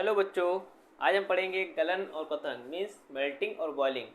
Hello बच्चों। आज हम पढ़ेंगे गलन और कथन मीन्स मेल्टिंग और बॉइलिंग।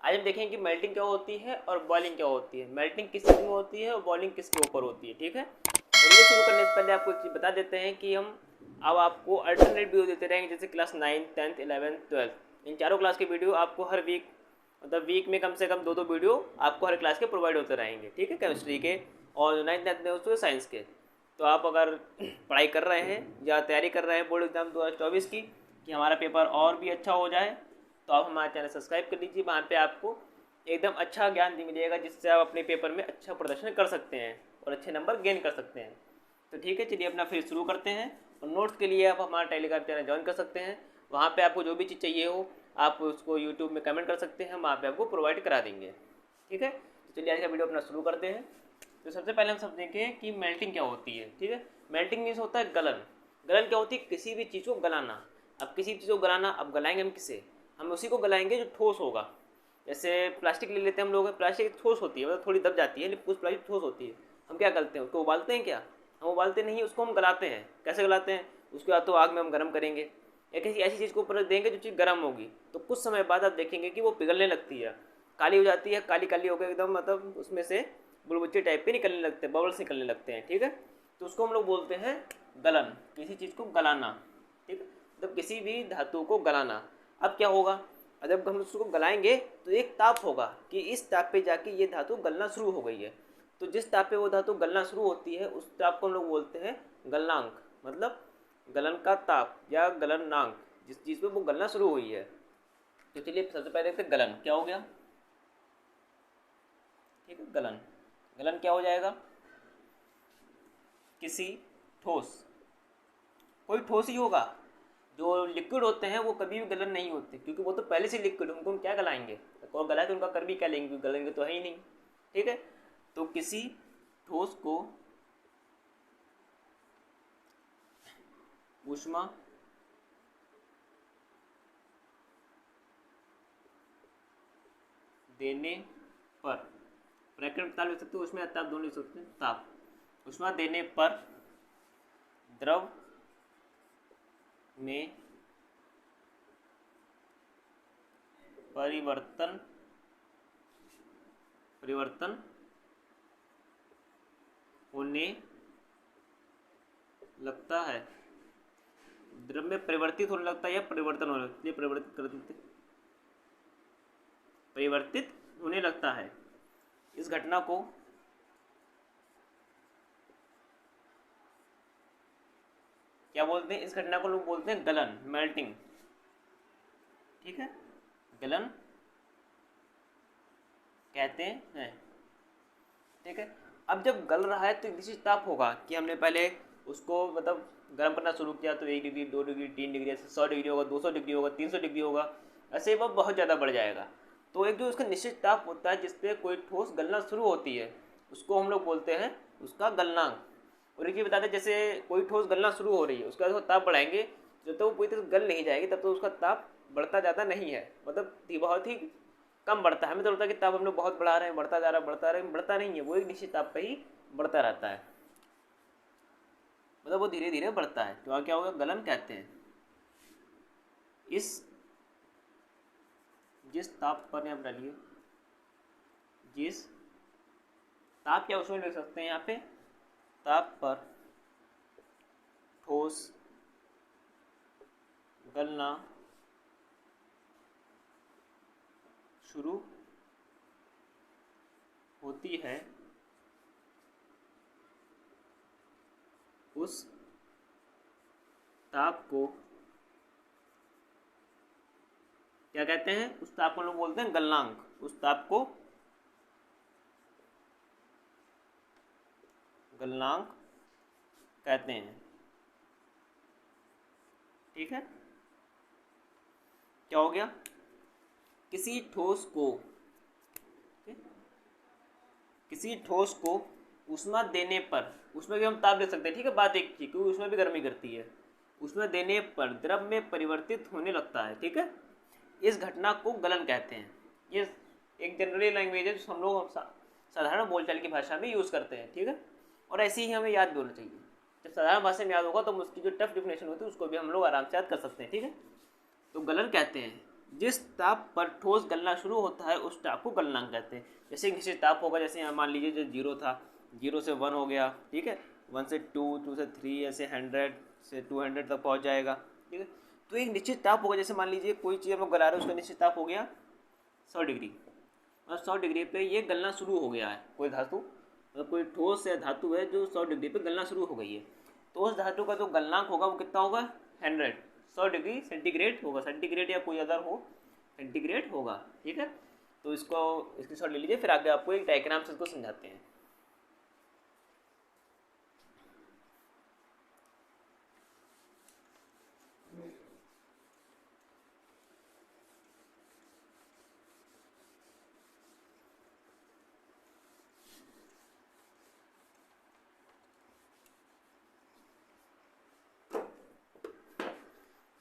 आज हम देखेंगे कि मेल्टिंग क्या होती है और बॉइलिंग क्या होती है। मेल्टिंग किस चीज़ में होती है और बॉइलिंग किसके ऊपर होती है। ठीक है, और ये शुरू करने से पहले आपको एक चीज़ बता देते हैं कि हम अब आपको अल्टरनेट वीडियो देते रहेंगे, जैसे क्लास 9, 10th, 11th, 12th इन चारों क्लास के वीडियो आपको हर वीक मतलब वीक में कम से कम दो वीडियो आपको हर क्लास के प्रोवाइड होते रहेंगे। ठीक है, केमिस्ट्री के और 9th 10th में उसको साइंस के। तो आप अगर पढ़ाई कर रहे हैं या तैयारी कर रहे हैं बोर्ड एग्जाम 2024 की कि हमारा पेपर और भी अच्छा हो जाए, तो आप हमारा चैनल सब्सक्राइब कर लीजिए। वहाँ पे आपको एकदम अच्छा ज्ञान मिलेगा, जिससे आप अपने पेपर में अच्छा प्रदर्शन कर सकते हैं और अच्छे नंबर गेन कर सकते हैं। तो ठीक है, चलिए अपना फिर शुरू करते हैं। और नोट्स के लिए आप हमारा टेलीग्राम चैनल ज्वाइन कर सकते हैं। वहाँ पे आपको जो भी चीज़ चाहिए हो आप उसको यूट्यूब में कमेंट कर सकते हैं, हम वहाँ पे आपको प्रोवाइड करा देंगे। ठीक है, तो चलिए आज का वीडियो अपना शुरू करते हैं। तो सबसे पहले हम समझेंगे कि मेल्टिंग क्या होती है। ठीक है, मेल्टिंग मीन्स होता है गलन। गलन क्या होती है? किसी भी चीज़ को गलाना। अब किसी चीज़ को गलाना, अब गलाएंगे हम किसे? हम उसी को गलाएंगे जो ठोस होगा। जैसे प्लास्टिक ले लेते हैं हम लोग, प्लास्टिक ठोस होती है, मतलब थोड़ी दब जाती है लेकिन कुछ प्लास्टिक ठोस होती है। हम क्या करते हैं, उसको उबालते हैं क्या? हम उबालते नहीं, उसको हम गलाते हैं। कैसे गलाते हैं? उसके बाद तो आग में हम गर्म करेंगे या किसी ऐसी चीज़ को ऊपर देंगे जो चीज़ गर्म होगी, तो कुछ समय बाद आप देखेंगे कि वो पिघलने लगती है, काली हो जाती है, काली काली होकर एकदम मतलब उसमें से बुलबुच्चे टाइप के निकलने लगते हैं, बबल्स निकलने लगते हैं। ठीक है, तो उसको हम लोग बोलते हैं गलन, किसी चीज़ को गलाना। ठीक है, मतलब किसी भी धातु को गलाना। अब क्या होगा, जब हम उसको गलाएंगे तो एक ताप होगा कि इस ताप पे जाके ये धातु गलना शुरू हो गई है। तो जिस ताप पे वो धातु गलना शुरू होती है उस ताप को हम लोग बोलते हैं गलनांक, मतलब गलन का ताप या गलनांक, जिस चीज़ पे वो गलना शुरू हुई है। तो चलिए सबसे पहले देखते गलन क्या हो गया। ठीक है, गलन, गलन क्या हो जाएगा? किसी ठोस, कोई ठोस ही होगा। जो लिक्विड होते हैं वो कभी भी गलन नहीं होते, क्योंकि वो तो पहले से लिक्विड, उनको हम क्या गलाएंगे? और गला के उनका कर भी क्या लेंगे, गलेंगे तो है ही नहीं। ठीक है, तो किसी ठोस को ऊष्मा देने पर, ब्रैकेट में ताप लिख सकते हो, उसमें ताप दोनों लिख सकते हैं, ताप ऊष्मा देने पर द्रव में परिवर्तन परिवर्तन होने लगता है। द्रव में परिवर्तित होने लगता है या परिवर्तन होने लगता है? परिवर्तित होने लगता है। इस घटना को क्या बोलते हैं? इस घटना को लोग बोलते हैं गलन, मेल्टिंग। ठीक है, गलन कहते हैं। ठीक है, अब जब गल रहा है तो एक निश्चित ताप होगा कि हमने पहले उसको मतलब गर्म करना शुरू किया, तो 1 डिग्री, 2 डिग्री, 3 डिग्री, ऐसे 100 डिग्री होगा, 200 डिग्री होगा, 300 डिग्री होगा, ऐसे वह बहुत ज़्यादा बढ़ जाएगा। तो एक जो उसका निश्चित ताप होता है जिसपे कोई ठोस गलना शुरू होती है, उसको हम लोग बोलते हैं उसका गलनांक। और एक ये बताते हैं, जैसे कोई ठोस गलना शुरू हो रही है, उसका जो ताप बढ़ाएंगे, जब तक वो पूरी तरह गल नहीं जाएगी तब तो उसका ताप बढ़ता ज़्यादा नहीं है, मतलब बहुत ही कम बढ़ता है। हमें तो लगता है कि ताप हम लोग बहुत बढ़ा रहे हैं, बढ़ता जा रहा है, बढ़ता रहे, बढ़ता नहीं है, वो एक निश्चित ताप पे ही बढ़ता रहता है, मतलब वो धीरे धीरे बढ़ता है। तो क्या होगा, गलन कहते हैं इस जिस ताप पर, यहाँ डालिए, जिस ताप या उसमें लिख सकते हैं यहाँ पे, ताप पर ठोस गलना शुरू होती है, उस ताप को क्या कहते हैं? उस ताप को लोग बोलते हैं गलनांक। उस ताप को गलनांक कहते हैं। ठीक है, क्या हो गया? किसी ठोस को किसी ठोस को ऊष्मा देने पर, उसमें भी हम ताप दे सकते हैं। ठीक है, बात एक थी क्योंकि उसमें भी गर्मी करती है। उसमें देने पर द्रव में परिवर्तित होने लगता है। ठीक है, इस घटना को गलन कहते हैं। ये एक जनरल लैंग्वेज है जो हम लोग साधारण बोलचाल की भाषा में यूज़ करते हैं। ठीक है, और ऐसे ही हमें याद भी होना चाहिए। जब साधारण भाषा में याद होगा तो उसकी जो टफ डिफिनेशन होती है उसको भी हम लोग आराम से याद कर सकते हैं, ठीक है। तो गलन कहते हैं जिस ताप पर ठोस गलना शुरू होता है उस ताप को गलनांक कहते हैं। जैसे एक निश्चित ताप होगा, जैसे यहाँ मान लीजिए जो 0 था, 0 से 1 हो गया, ठीक है, 1 से 2, 2 से 3, ऐसे 100 से 200 तक पहुँच जाएगा, ठीक है। तो एक निश्चित ताप होगा, जैसे मान लीजिए कोई चीज़ हम लोग गला रहे हैं, उसका निश्चित ताप हो गया 100 डिग्री, और 100 डिग्री पे ये गलना शुरू हो गया है। कोई धातु, मतलब कोई ठोस या धातु है जो 100 डिग्री पे गलना शुरू हो गई है, तो उस धातु का जो गलनांक होगा वो कितना होगा, 100, 100 डिग्री सेंटीग्रेड होगा, सेंटीग्रेड या कोई अदर हो, सेंटीग्रेड होगा, ठीक है। तो इसको स्क्रीनशॉट ले लीजिए, फिर आगे आपको एक डायग्राम से इसको समझाते हैं।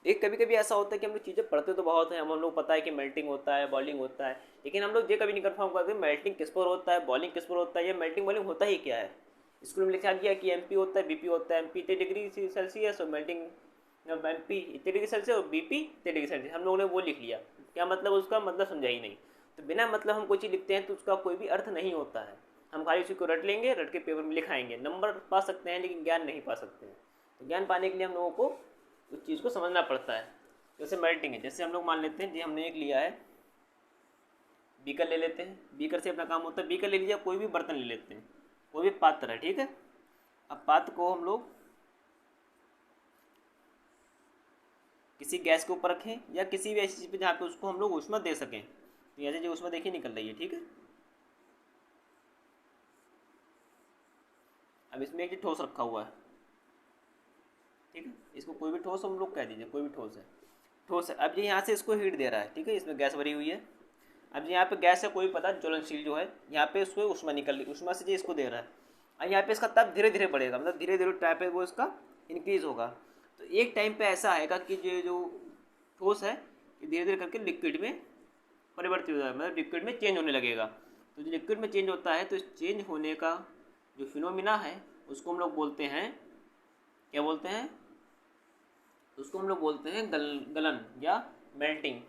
एक कभी कभी ऐसा होता है कि हम लोग चीज़ें पढ़ते तो बहुत है, हम लोग पता है कि मेल्टिंग होता है, बॉइलिंग होता है, लेकिन हम लोग ये कभी नहीं कंफर्म करते मेल्टिंग किस पर होता है, बॉइलिंग किस पर होता है, या मेल्टिंग बॉइलिंग होता ही क्या है। स्कूल में लिखा गया कि एमपी होता है, बीपी होता है, एमपी इतने डिग्री सेल्सियस और मेल्टिंग एमपी इतने डिग्री सेल्सियस और बीपी इतने डिग्री सेल्सियस, हम लोगों ने वो लिख लिया। क्या मतलब, उसका मतलब समझा ही नहीं। तो बिना मतलब हम कोई चीज़ लिखते हैं तो उसका कोई भी अर्थ नहीं होता है। हम खाली उसी को रट लेंगे, रट के पेपर में लिखाएंगे, नंबर पा सकते हैं लेकिन ज्ञान नहीं पा सकते हैं। तो ज्ञान पाने के लिए हम लोगों को उस चीज़ को समझना पड़ता है। जैसे मेल्टिंग है, जैसे हम लोग मान लेते हैं जी हमने एक लिया है बीकर ले लेते हैं, बीकर से अपना काम होता है, बीकर ले लीजिए, कोई भी बर्तन ले लेते हैं, कोई भी पात्र है, ठीक है। अब पात्र को हम लोग किसी गैस के ऊपर रखें या किसी भी ऐसी चीज़ पे जहाँ पे उसको हम लोग ऊष्मा दे सकें। तो ऐसे जो ऊष्मा देखिए निकल रही है, ठीक है। अब इसमें एक ठोस रखा हुआ है, ठीक है, इसको कोई भी ठोस हम लोग कह दीजिए, कोई भी ठोस है, ठोस है। अब ये यहाँ से इसको हीट दे रहा है, ठीक है, इसमें गैस भरी हुई है। अब यहाँ पे गैस है, कोई पता ज्वलनशील जो है, यहाँ पे उसमें ऊष्मा निकल रही, ऊष्मा से जो इसको दे रहा है। और यहाँ पे इसका ताप धीरे धीरे बढ़ेगा, मतलब धीरे धीरे टाइम पे वो इसका इंक्रीज होगा। तो एक टाइम पे ऐसा आएगा कि जो ठोस है ये धीरे धीरे करके लिक्विड में परिवर्तित हो जाएगा, मतलब लिक्विड में चेंज होने लगेगा। तो जो लिक्विड में चेंज होता है तो इस चेंज होने का जो फिनोमिना है उसको हम लोग बोलते हैं, क्या बोलते हैं, उसको हम लोग बोलते हैं गलन या मेल्टिंग।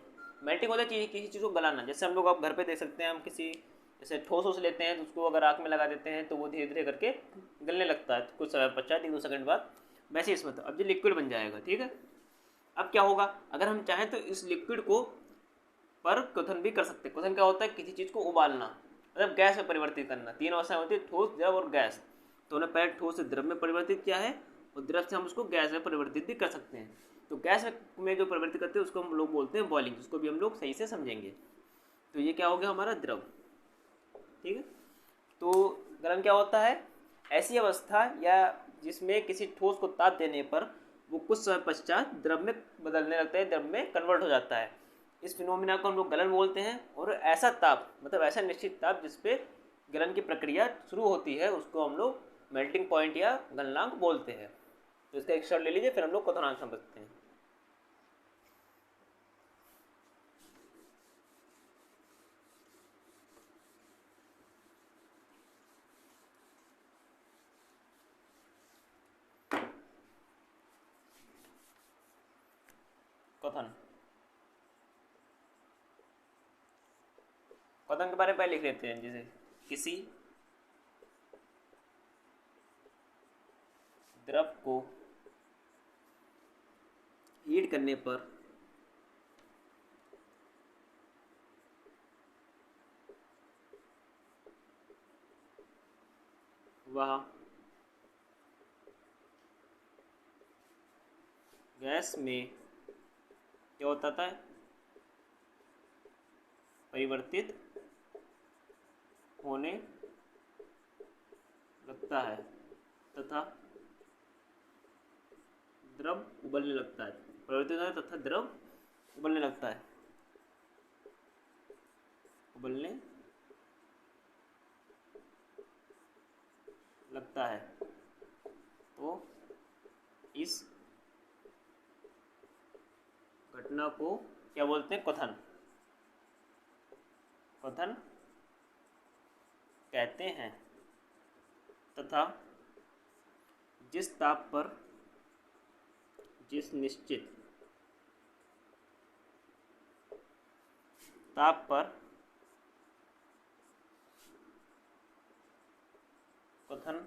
मेल्टिंग होता है किसी चीज़ को गलाना। जैसे हम लोग आप घर पे देख सकते हैं, हम किसी जैसे ठोस ओस लेते हैं तो उसको अगर आँख में लगा देते हैं तो वो धीरे धीरे करके गलने लगता है, तो कुछ समय पश्चात 1-2 सेकंड बाद वैसे इसमें तो अब ये लिक्विड बन जाएगा, ठीक है। अब क्या होगा, अगर हम चाहें तो इस लिक्विड को पर क्वथन भी कर सकते हैं। क्वथन क्या होता है, किसी चीज़ को उबालना, मतलब गैस में परिवर्तित करना। 3 अवस्थाएं होती है, ठोस, द्रव और गैस। तो उन्हें पहले ठोस से द्रव में परिवर्तित किया है और द्रव से हम उसको गैस में परिवर्तित भी कर सकते हैं। तो गैस में जो परिवर्तित करते हैं उसको हम लोग बोलते हैं बॉइलिंग, जिसको भी हम लोग सही से समझेंगे। तो ये क्या हो गया हमारा द्रव, ठीक है। तो गलन क्या होता है, ऐसी अवस्था या जिसमें किसी ठोस को ताप देने पर वो कुछ समय पश्चात द्रव में बदलने लगता है, द्रव में कन्वर्ट हो जाता है। इस फिनोमिना को हम लोग गलन बोलते हैं। और ऐसा ताप, मतलब ऐसा निश्चित ताप जिसपे गलन की प्रक्रिया शुरू होती है उसको हम लोग मेल्टिंग पॉइंट या गलनांक बोलते हैं। तो इसका एक शर्ट ले लीजिए, फिर हम लोग क्वथनांक समझते हैं। क्वथन, क्वथन के बारे में पहले लिख लेते हैं। जैसे किसी द्रव को हीट करने पर वह गैस में क्या होता था, परिवर्तित होने लगता है तथा द्रव उबलने लगता है। परिवर्तित होता है तथा द्रव उबलने लगता है, उबलने लगता है। तो इस घटना को क्या बोलते हैं, क्वथन, क्वथन कहते हैं। तथा जिस ताप पर, जिस निश्चित ताप पर क्वथन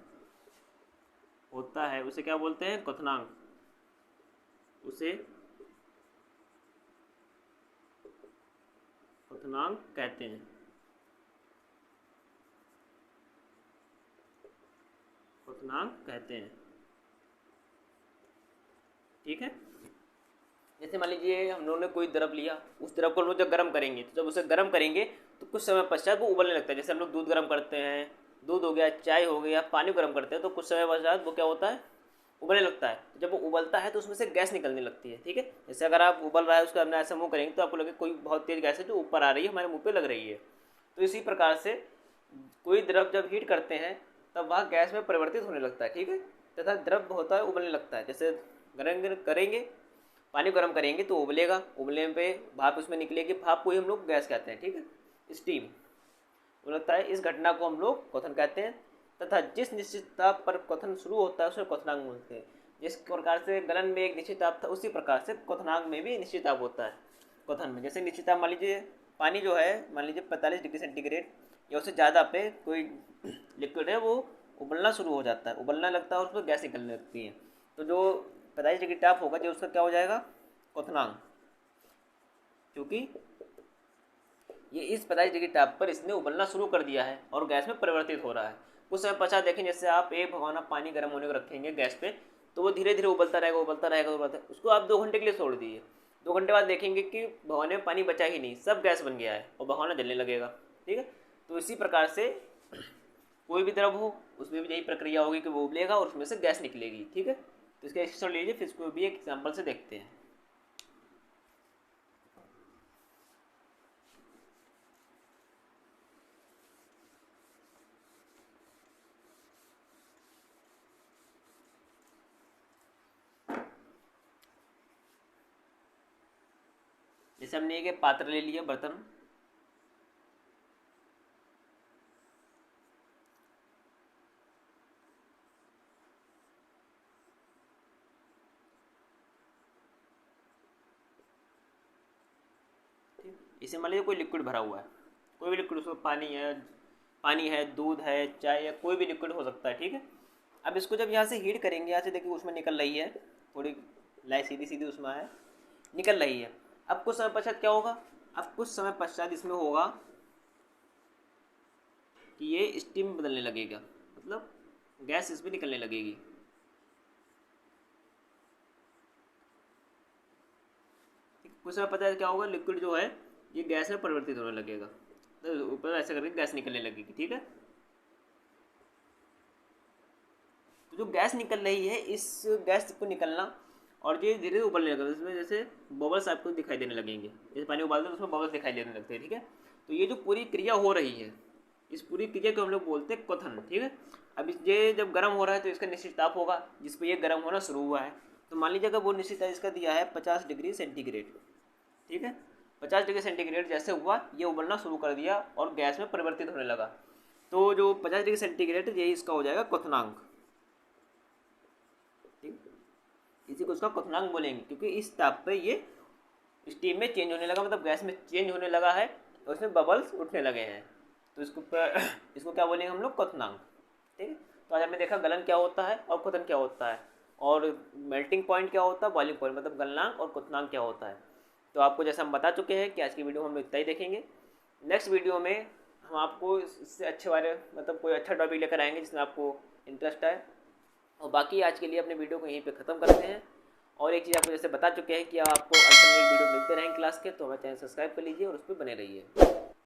होता है उसे क्या बोलते हैं? क्वथनांक। उसे क्वथनांक कहते हैं। क्वथनांक कहते हैं। ठीक है। जैसे मान लीजिए हम लोगों ने कोई द्रव लिया, उस द्रव को हम लोग जब गर्म करेंगे, तो जब उसे गर्म करेंगे तो कुछ समय पश्चात वो उबलने लगता है। जैसे हम लोग दूध गर्म करते हैं, दूध हो गया, चाय हो गया, पानी गर्म करते हैं, तो कुछ समय पश्चात वो क्या होता है? उबलने लगता है। जब वो उबलता है तो उसमें से गैस निकलने लगती है। ठीक है। जैसे अगर आप उबल रहा है उसका हमने ऐसा मुँह करेंगे तो आपको लगे कोई बहुत तेज़ गैस है जो ऊपर आ रही है, हमारे मुँह पे लग रही है। तो इसी प्रकार से कोई द्रव जब हीट करते हैं तब वह गैस में परिवर्तित होने लगता है। ठीक है। तथा द्रव होता है उबलने लगता है। जैसे गर्म करेंगे, पानी गर्म करेंगे तो उबलेगा, उबलने पे भाप उसमें निकलेगी, भाप को ही हम लोग गैस कहते हैं। ठीक है, स्टीम लगता है। इस घटना को हम लोग क्वथन कहते हैं। तथा जिस निश्चित ताप पर क्वथन शुरू होता है उसे क्वथनांक बोलते हैं। जिस प्रकार से गलन में एक निश्चित ताप था, उसी प्रकार से क्वथनांक में भी निश्चित ताप होता है। क्वथन में जैसे निश्चित ताप मान लीजिए पानी जो है, मान लीजिए 45 डिग्री सेंटीग्रेड या उससे ज़्यादा पे कोई लिक्विड है वो उबलना शुरू हो जाता है, उबलना लगता है और उसमें गैस निकलने लगती है। तो जो 45 डिग्री ताप होगा जो उसका क्या हो जाएगा? क्वथनांक। क्योंकि ये इस 45 डिग्री ताप पर इसने उबलना शुरू कर दिया है और गैस में परिवर्तित हो रहा है। कुछ समय पश्चात देखें, जैसे आप एक भगोना पानी गर्म होने को रखेंगे गैस पे, तो वो धीरे धीरे उबलता रहेगा, उबलता रहेगा, उबलता रहेगा। उसको आप 2 घंटे के लिए छोड़ दीजिए। 2 घंटे बाद देखेंगे कि भगोने में पानी बचा ही नहीं, सब गैस बन गया है और भगोना जलने लगेगा। ठीक है। तो इसी प्रकार से कोई भी द्रव हो उसमें भी यही प्रक्रिया होगी कि वो उबलेगा और उसमें से गैस निकलेगी। ठीक है। तो इसका एक्सप्रेशन लीजिए, फिर इसको भी एक एग्जाम्पल से देखते हैं। जैसे हमने एक पात्र ले लिया, बर्तन, इसे मान लीजिए कोई लिक्विड भरा हुआ है, कोई भी लिक्विड, उसमें पानी है, दूध है, चाय या कोई भी लिक्विड हो सकता है। ठीक है। अब इसको जब यहाँ से हीट करेंगे, यहाँ से देखिए उसमें निकल रही है, थोड़ी लाई सीधी सीधी उसमें है, निकल रही है। अब कुछ समय पश्चात क्या होगा? अब कुछ समय पश्चात इसमें होगा कि ये स्टीम बदलने लगेगा, मतलब गैस इसमें निकलने लगेगी। कुछ समय पता है क्या होगा? लिक्विड जो है ये गैस में परिवर्तित होने लगेगा, तो ऊपर ऐसा करके गैस निकलने लगेगी। ठीक है। तो जो गैस निकल रही है, इस गैस को निकलना और ये धीरे धीरे उबलने लगेगा, इसमें जैसे बबल्स आपको दिखाई देने लगेंगे। जैसे पानी उबालते हैं तो उसमें बबल्स दिखाई देने लगते हैं। ठीक है। तो ये जो पूरी क्रिया हो रही है, इस पूरी क्रिया को हम लोग बोलते हैं क्वथन। ठीक है। अब ये जब गर्म हो रहा है तो इसका निश्चित ताप होगा जिस पर ये गर्म होना शुरू हुआ है। तो मान लीजिए अगर वो निश्चित ताप इसका दिया है 50 डिग्री सेंटीग्रेड। ठीक है। 50 डिग्री सेंटीग्रेड जैसे हुआ, ये उबलना शुरू कर दिया और गैस में परिवर्तित होने लगा। तो जो 50 डिग्री सेंटीग्रेड यही इसका हो जाएगा क्वथनांक। ठीक, इसी को उसका क्वथनांक बोलेंगे, क्योंकि इस ताप पे ये स्टीम में चेंज होने लगा, मतलब गैस में चेंज होने लगा है और उसमें बबल्स उठने लगे हैं। तो इसको क्या बोलेंगे हम लोग? क्वथनांक। ठीक है। तो आज हमने देखा गलन क्या होता है और क्वथन क्या होता है, और मेल्टिंग पॉइंट क्या होता है, बॉइलिंग पॉइंट, मतलब गलनांक और क्वथनांक क्या होता है। तो आपको जैसा हम बता चुके हैं कि आज की वीडियो में हम लोग इतना ही देखेंगे। नेक्स्ट वीडियो में हम आपको इससे अच्छे बारे, मतलब कोई अच्छा टॉपिक लेकर आएंगे जिसमें आपको इंटरेस्ट आए। और बाकी आज के लिए अपने वीडियो को यहीं पे ख़त्म करते हैं। और एक चीज़ आपको जैसे बता चुके हैं कि आपको अल्टरनेट वीडियो मिलते रहें क्लास के, तो हमारे चैनल सब्सक्राइब कर लीजिए और उस पर बने रहिए।